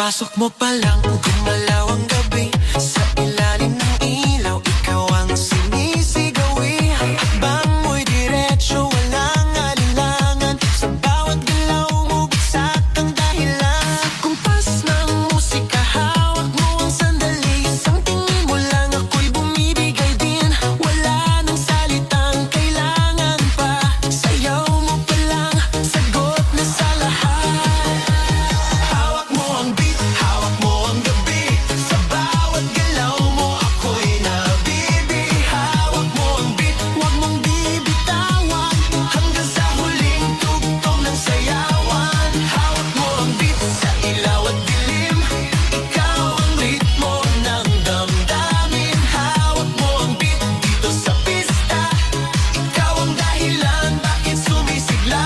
Pagpasok mo pa lang, gumalaw ang gabi. Sa ilalim ng ilaw, ikaw ang sinisigawi. Hakbang mo'y diretso, walang alinlangan. Sa bawat galaw mo, bagsak ang dahilan. Sa kumpas ng musika, hawak mo ang sandali. Isang tingin mo lang, ako'y bumibigay din. Wala nang salitang kailangan pa. Sayaw mo pa lang, sagot na sa lahat. Hawak mo ang beat, hawak mo ang gabi. Sa bawat galaw mo, ako'y nabibi. Hawak mo ang beat, huwag mong bibitawan. Hanggang sa huling tugtog ng sayawan. Hawak mo ang beat, sa ilaw at dilim. Ikaw ang ritmo ng damdamin. Hawak mo ang beat, dito sa pista. Ikaw ang dahilan, bakit sumisigla.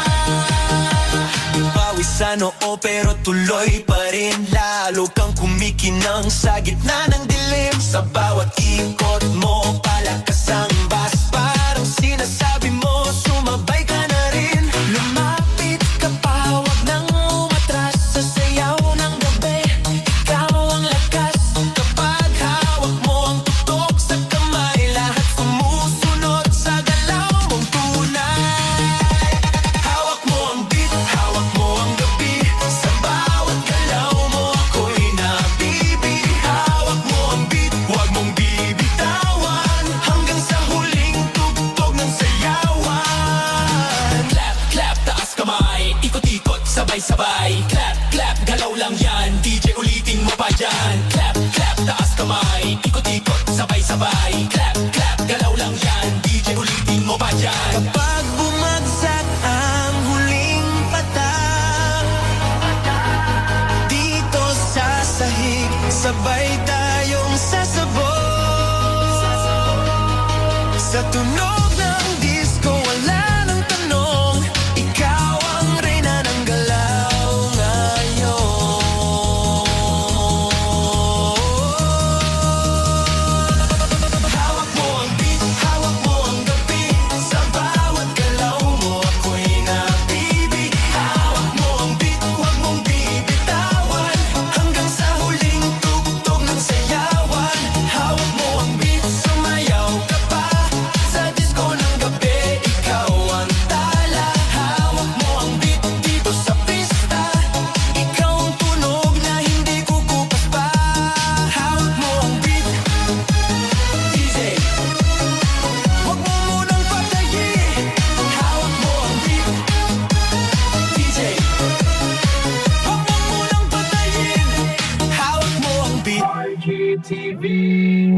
Pawis sa noo pero tuloy pa rin. Lalo kang kumikinang sa gitna ng dilim. Sa bawat ikot mo, palakas ang bass. Parang sinasabi mo, sumabay ka na rin. Lumapit ka pa, huwag nang umatras. Sa sayaw ng gabi, ikaw ang lakas. Kapag hawak mo ang tutok sa kamay, lahat sumusunod sa galaw mong tunay. Hawak mo ang beat, hawak mo ang gabi. Sa bawat galaw mo, ako'y nabibi. Hawak mo ang beat, huwag mong bibitawan. Hanggang sa huling tugtog ng sayawan. Clap, clap, taas kamay. Ikot-ikot, sabay-sabay. Clap, clap, galaw lang yan. DJ ulitin mo pa dyan. Clap, clap, taas kamay. Ikot-ikot, sabay-sabay. Clap, clap, galaw lang yan. DJ ulitin mo pa dyan. Kapag bumagsak ang huling patak, dito sa sahig, sabay tayong sasabog. Sa tunog